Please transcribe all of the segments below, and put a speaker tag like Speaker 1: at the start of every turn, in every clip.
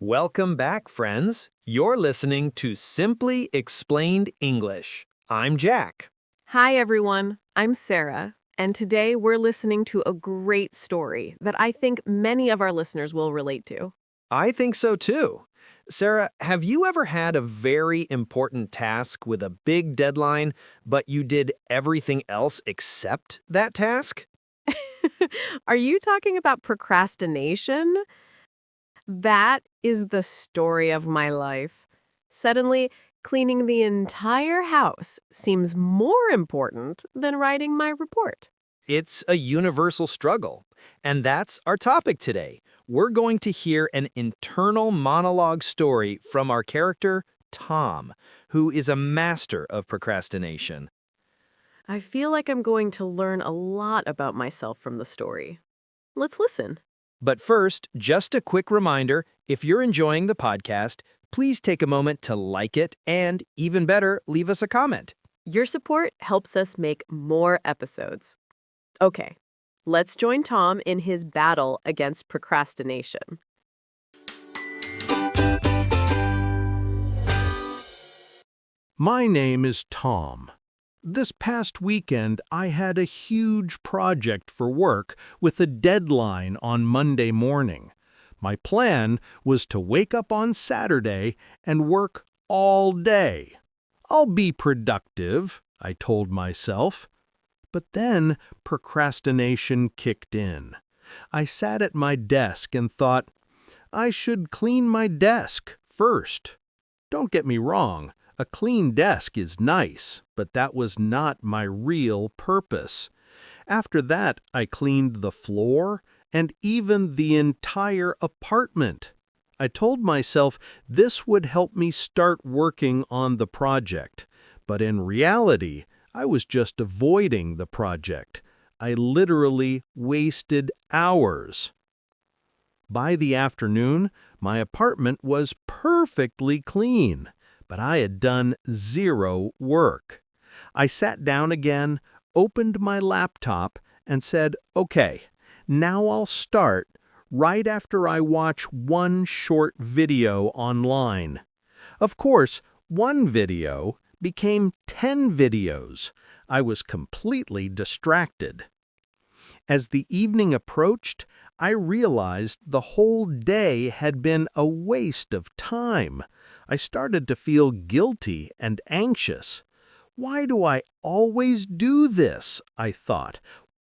Speaker 1: Welcome back, friends. You're listening to Simply Explained English. I'm Jack.
Speaker 2: Hi, everyone. I'm Sarah, and today we're listening to a great story that I think many of our listeners will relate to.
Speaker 1: I think so too. Sarah, have you ever had a very important task with a big deadline, but you did everything else except that task?
Speaker 2: Are you talking about procrastination? That is the story of my life. Suddenly, cleaning the entire house seems more important than writing my report.
Speaker 1: It's a universal struggle. And that's our topic today. We're going to hear an internal monologue story from our character, Tom, who is a master of procrastination.
Speaker 2: I feel like I'm going to learn a lot about myself from the story. Let's listen.
Speaker 1: But first, just a quick reminder, if you're enjoying the podcast, please take a moment to like it and, even better, leave us a comment.
Speaker 2: Your support helps us make more episodes. Okay, let's join Tom in his battle against procrastination.
Speaker 3: My name is Tom. This past weekend, I had a huge project for work with a deadline on Monday morning. My plan was to wake up on Saturday and work all day. I'll be productive, I told myself. But then procrastination kicked in. I sat at my desk and thought, I should clean my desk first. Don't get me wrong. A clean desk is nice, but that was not my real purpose. After that, I cleaned the floor and even the entire apartment. I told myself this would help me start working on the project, but in reality, I was just avoiding the project. I literally wasted hours. By the afternoon, my apartment was perfectly clean. But I had done zero work. I sat down again, opened my laptop, and said, okay, now I'll start right after I watch one short video online. Of course, one video became 10 videos. I was completely distracted. As the evening approached, I realized the whole day had been a waste of time. I started to feel guilty and anxious. Why do I always do this? I thought.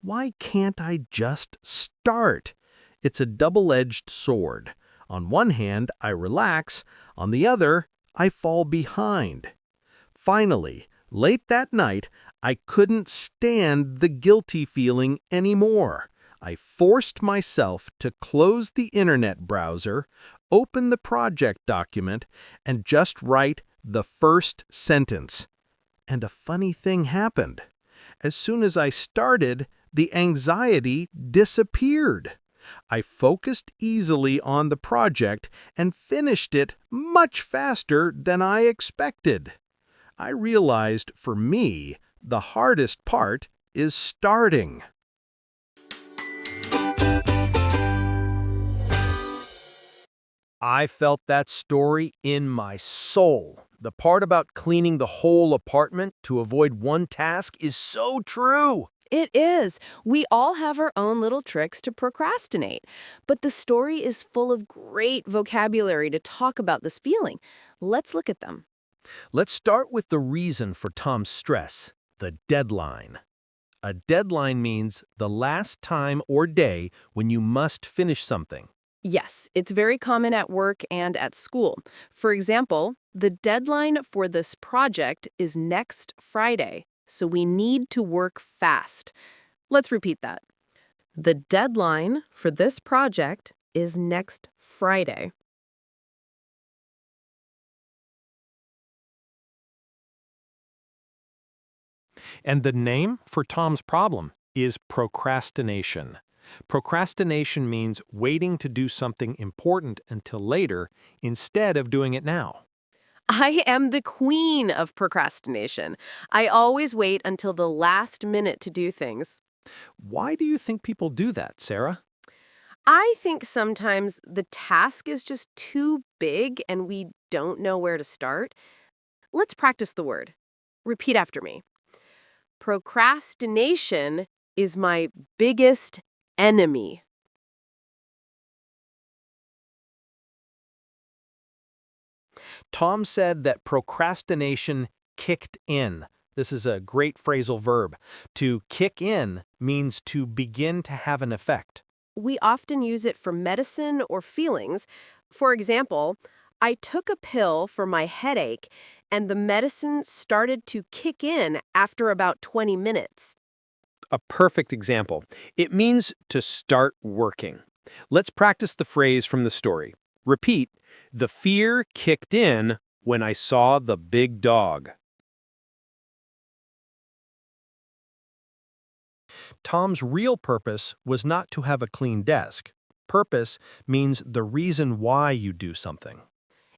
Speaker 3: Why can't I just start? It's a double-edged sword. On one hand, I relax. On the other, I fall behind. Finally, late that night, I couldn't stand the guilty feeling anymore. I forced myself to close the internet browser, open the project document, and just write the first sentence. And a funny thing happened. As soon as I started, the anxiety disappeared. I focused easily on the project and finished it much faster than I expected. I realized for me, the hardest part is starting.
Speaker 1: I felt that story in my soul. The part about cleaning the whole apartment to avoid one task is so true.
Speaker 2: It is. We all have our own little tricks to procrastinate. But the story is full of great vocabulary to talk about this feeling. Let's look at them.
Speaker 1: Let's start with the reason for Tom's stress, the deadline. A deadline means the last time or day when you must finish something.
Speaker 2: Yes, it's very common at work and at school. For example, the deadline for this project is next Friday, so we need to work fast. Let's repeat that. The deadline for this project is next Friday.
Speaker 1: And the name for Tom's problem is procrastination. Procrastination means waiting to do something important until later instead of doing it now.
Speaker 2: I am the queen of procrastination. I always wait until the last minute to do things.
Speaker 1: Why do you think people do that, Sarah?
Speaker 2: I think sometimes the task is just too big and we don't know where to start. Let's practice the word. Repeat after me. Procrastination is my biggest enemy.
Speaker 1: Tom said that procrastination kicked in. This is a great phrasal verb. To kick in means to begin to have an effect.
Speaker 2: We often use it for medicine or feelings. For example, I took a pill for my headache and the medicine started to kick in after about 20 minutes.
Speaker 1: A perfect example. It means to start working. Let's practice the phrase from the story. Repeat, the fear kicked in when I saw the big dog. Tom's real purpose was not to have a clean desk. Purpose means the reason why you do something.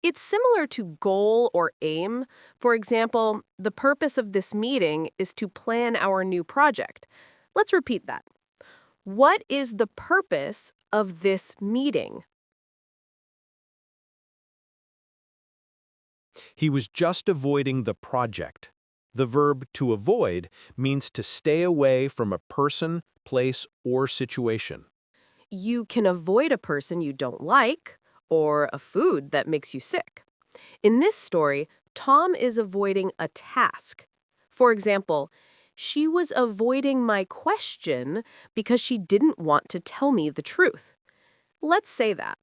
Speaker 2: It's similar to goal or aim. For example, the purpose of this meeting is to plan our new project. Let's repeat that. What is the purpose of this meeting?
Speaker 1: He was just avoiding the project. The verb to avoid means to stay away from a person, place, or situation.
Speaker 2: You can avoid a person you don't like or a food that makes you sick. In this story, Tom is avoiding a task. For example, she was avoiding my question because she didn't want to tell me the truth. Let's say that.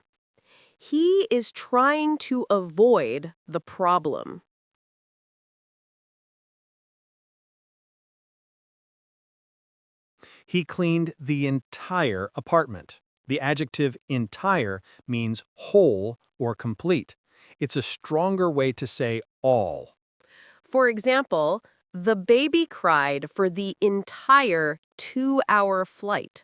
Speaker 2: He is trying to avoid the problem.
Speaker 1: He cleaned the entire apartment. The adjective entire means whole or complete. It's a stronger way to say all.
Speaker 2: For example, the baby cried for the entire 2-hour flight.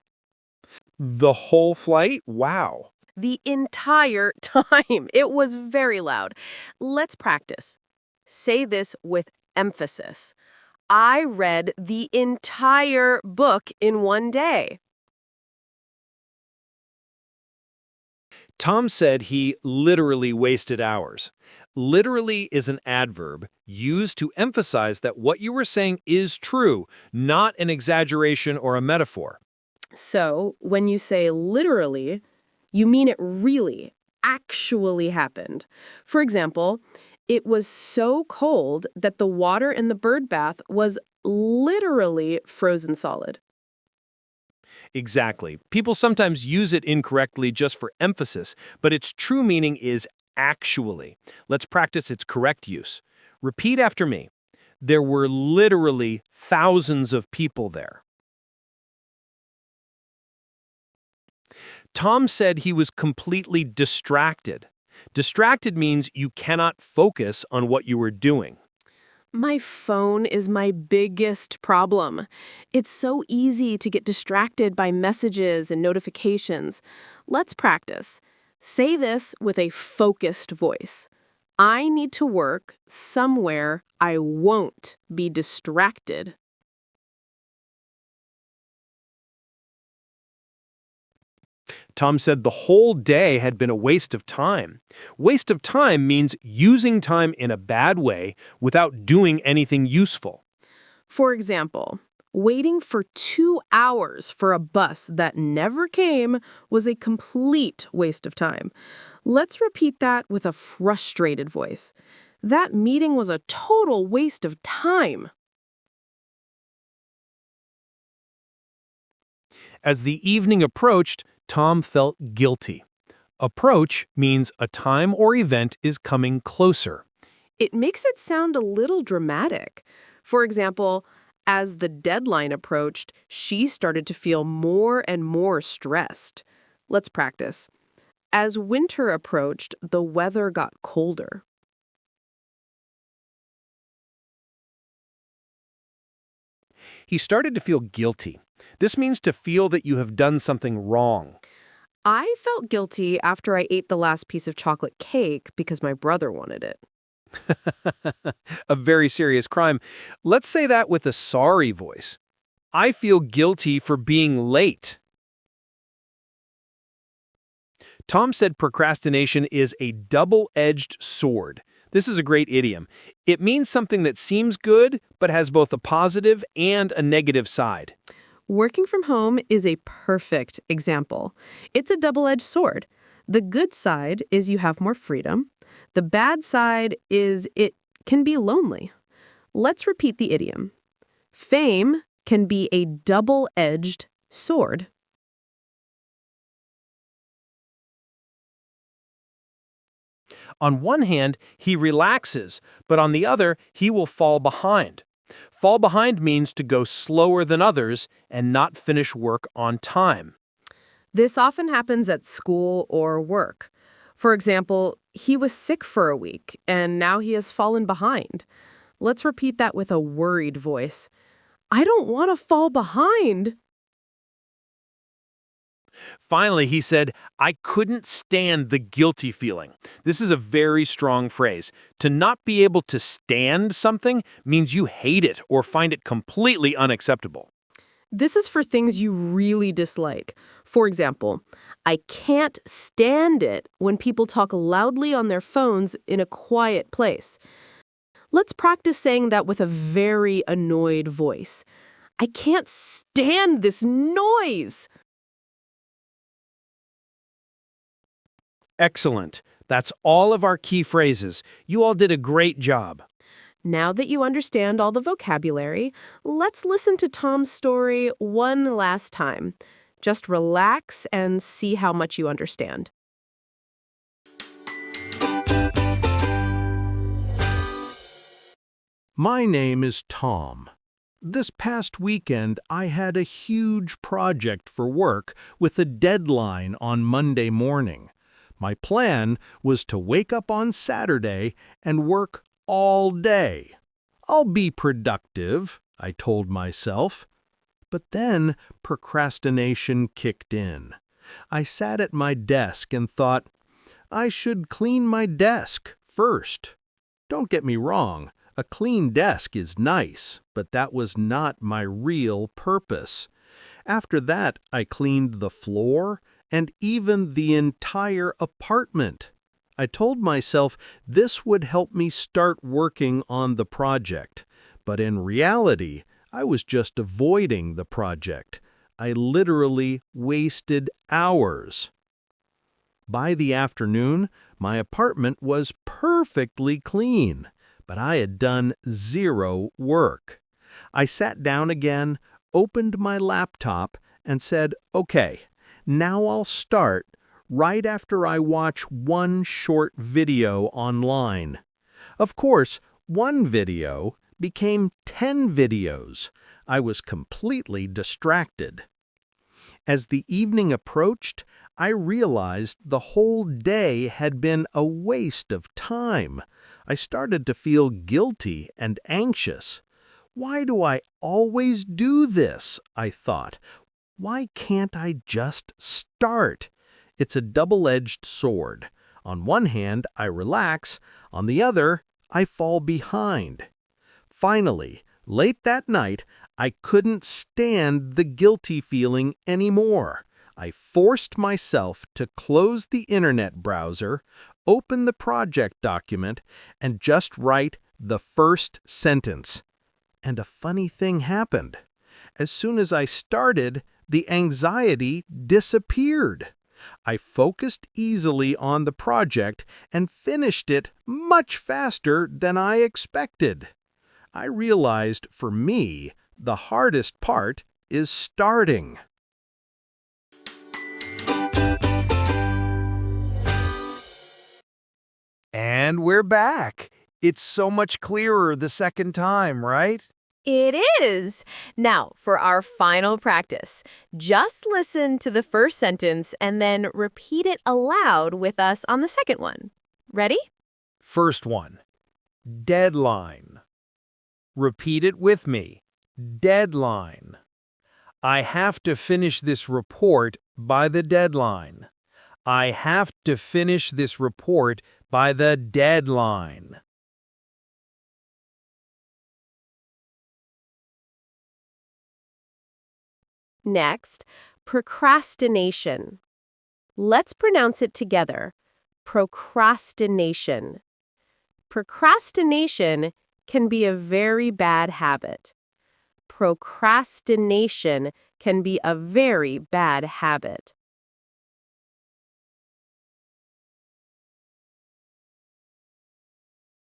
Speaker 1: The whole flight? Wow.
Speaker 2: The entire time. It was very loud. Let's practice. Say this with emphasis. I read the entire book in one day.
Speaker 1: Tom said he literally wasted hours. Literally is an adverb used to emphasize that what you were saying is true, not an exaggeration or a metaphor.
Speaker 2: So, when you say literally, you mean it really, actually happened. For example, it was so cold that the water in the bird bath was literally frozen solid.
Speaker 1: Exactly. People sometimes use it incorrectly just for emphasis, but its true meaning is actually. Let's practice its correct use. Repeat after me. There were literally thousands of people there. Tom said he was completely distracted. Distracted means you cannot focus on what you were doing.
Speaker 2: My phone is my biggest problem. It's so easy to get distracted by messages and notifications. Let's practice. Say this with a focused voice. I need to work somewhere I won't be distracted.
Speaker 1: Tom said the whole day had been a waste of time. Waste of time means using time in a bad way without doing anything useful.
Speaker 2: For example, waiting for 2 hours for a bus that never came was a complete waste of time. Let's repeat that with a frustrated voice. That meeting was a total waste of time.
Speaker 1: As the evening approached, Tom felt guilty. Approach means a time or event is coming closer.
Speaker 2: It makes it sound a little dramatic. For example, as the deadline approached, she started to feel more and more stressed. Let's practice. As winter approached, the weather got colder.
Speaker 1: He started to feel guilty. This means to feel that you have done something wrong.
Speaker 2: I felt guilty after I ate the last piece of chocolate cake because my brother wanted it.
Speaker 1: A very serious crime. Let's say that with a sorry voice. I feel guilty for being late. Tom said procrastination is a double-edged sword. This is a great idiom. It means something that seems good, but has both a positive and a negative side.
Speaker 2: Working from home is a perfect example. It's a double-edged sword. The good side is you have more freedom. The bad side is it can be lonely. Let's repeat the idiom. Fame can be a double-edged sword.
Speaker 1: On one hand, he relaxes, but on the other, he will fall behind. Fall behind means to go slower than others and not finish work on time.
Speaker 2: This often happens at school or work. For example, he was sick for a week, and now he has fallen behind. Let's repeat that with a worried voice. I don't want to fall behind.
Speaker 1: Finally, he said, I couldn't stand the guilty feeling. This is a very strong phrase. To not be able to stand something means you hate it or find it completely unacceptable.
Speaker 2: This is for things you really dislike. For example, I can't stand it when people talk loudly on their phones in a quiet place. Let's practice saying that with a very annoyed voice. I can't stand this noise.
Speaker 1: Excellent. That's all of our key phrases. You all did a great job.
Speaker 2: Now that you understand all the vocabulary, let's listen to Tom's story one last time. Just relax and see how much you understand.
Speaker 3: My name is Tom. This past weekend, I had a huge project for work with a deadline on Monday morning. My plan was to wake up on Saturday and work all day. I'll be productive, I told myself. But then procrastination kicked in. I sat at my desk and thought, I should clean my desk first. Don't get me wrong, a clean desk is nice, but that was not my real purpose. After that, I cleaned the floor and even the entire apartment. I told myself this would help me start working on the project, but in reality, I was just avoiding the project. I literally wasted hours. By the afternoon, my apartment was perfectly clean, but I had done zero work. I sat down again, opened my laptop, and said, okay, now I'll start right after I watch one short video online. Of course, one video became 10 videos. I was completely distracted. As the evening approached, I realized the whole day had been a waste of time. I started to feel guilty and anxious. Why do I always do this? I thought. Why can't I just start? It's a double-edged sword. On one hand, I relax. On the other, I fall behind. Finally, late that night, I couldn't stand the guilty feeling anymore. I forced myself to close the internet browser, open the project document, and just write the first sentence. And a funny thing happened. As soon as I started, the anxiety disappeared. I focused easily on the project and finished it much faster than I expected. I realized for me, the hardest part is starting.
Speaker 1: And we're back. It's so much clearer the second time, right?
Speaker 4: It is. Now, for our final practice, just listen to the first sentence and then repeat it aloud with us on the second one. Ready?
Speaker 1: First one, deadline. Repeat it with me. Deadline. I have to finish this report by the deadline. I have to finish this report by the deadline.
Speaker 2: Next, procrastination. Let's pronounce it together. Procrastination. Procrastination can be a very bad habit. Procrastination can be a very bad habit.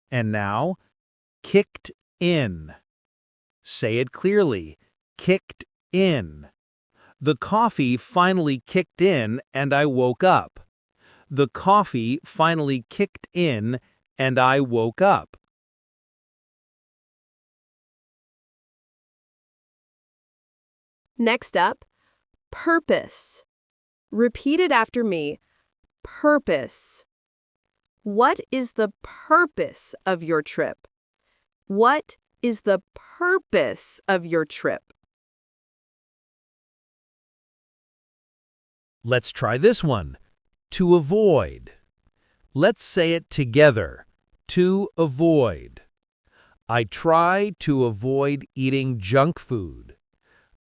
Speaker 1: And now, kicked in. Say it clearly. Kicked in. The coffee finally kicked in and I woke up. The coffee finally kicked in and I woke up.
Speaker 2: Next up, purpose. Repeat it after me. Purpose. What is the purpose of your trip? What is the purpose of your trip?
Speaker 1: Let's try this one. To avoid. Let's say it together. To avoid. I try to avoid eating junk food.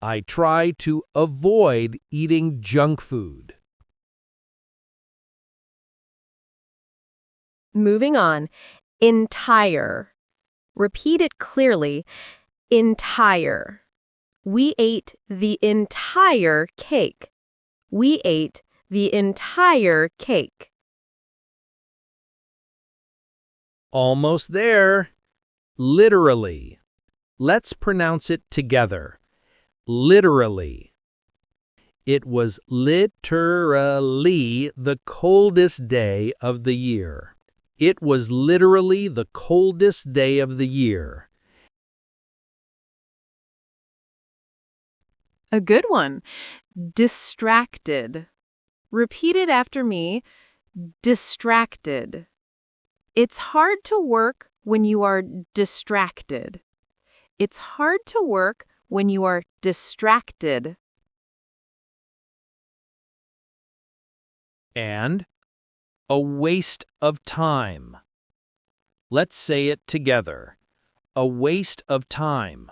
Speaker 1: I try to avoid eating junk food.
Speaker 2: Moving on. Entire. Repeat it clearly. Entire. We ate the entire cake. We ate the entire cake.
Speaker 1: Almost there. Literally. Let's pronounce it together. Literally. It was literally the coldest day of the year. It was literally the coldest day of the year.
Speaker 2: A good one. Distracted. Repeat it after me. Distracted. It's hard to work when you are distracted. It's hard to work when you are distracted.
Speaker 1: And a waste of time. Let's say it together. A waste of time.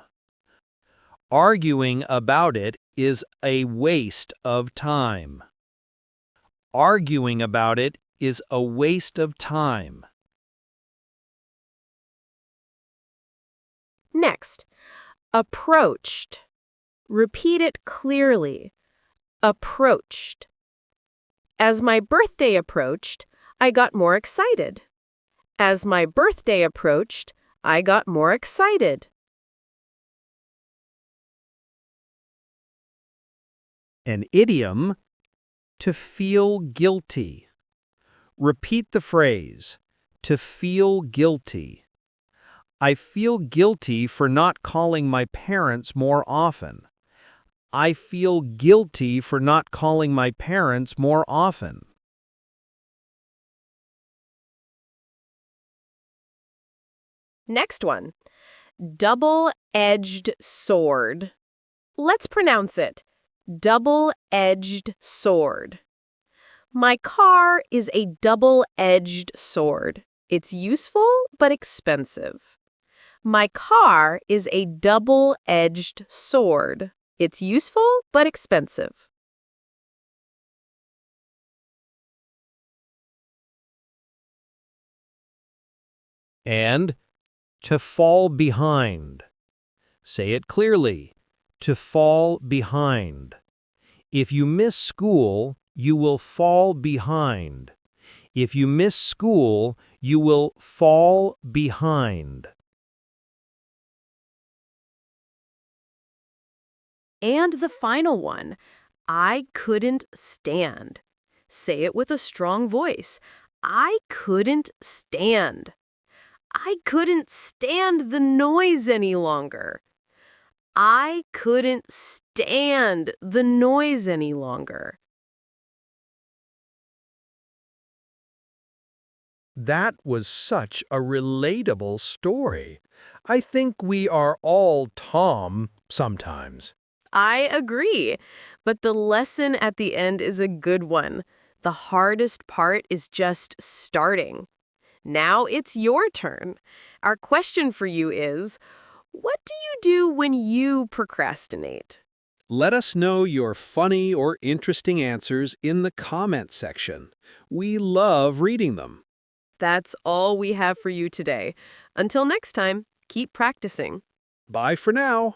Speaker 1: Arguing about it is a waste of time. Arguing about it is a waste of time.
Speaker 2: Next, approached. Repeat it clearly. Approached. As my birthday approached, I got more excited. As my birthday approached, I got more excited.
Speaker 1: An idiom, to feel guilty. Repeat the phrase, to feel guilty. I feel guilty for not calling my parents more often. I feel guilty for not calling my parents more often.
Speaker 2: Next one. Double-edged sword. Let's pronounce it. Double-edged sword. My car is a double-edged sword. It's useful but expensive. My car is a double-edged sword. It's useful but expensive.
Speaker 1: And to fall behind. Say it clearly. To fall behind. If you miss school, you will fall behind. If you miss school, you will fall behind.
Speaker 2: And the final one. I couldn't stand. Say it with a strong voice. I couldn't stand. I couldn't stand the noise any longer. I couldn't stand the noise any longer.
Speaker 3: That was such a relatable story. I think we are all Tom sometimes.
Speaker 2: I agree, but the lesson at the end is a good one. The hardest part is just starting. Now it's your turn. Our question for you is, what do you do when you procrastinate?
Speaker 5: Let us know your funny or interesting answers in the comment section. We love reading them.
Speaker 2: That's all we have for you today. Until next time, keep practicing.
Speaker 5: Bye for now.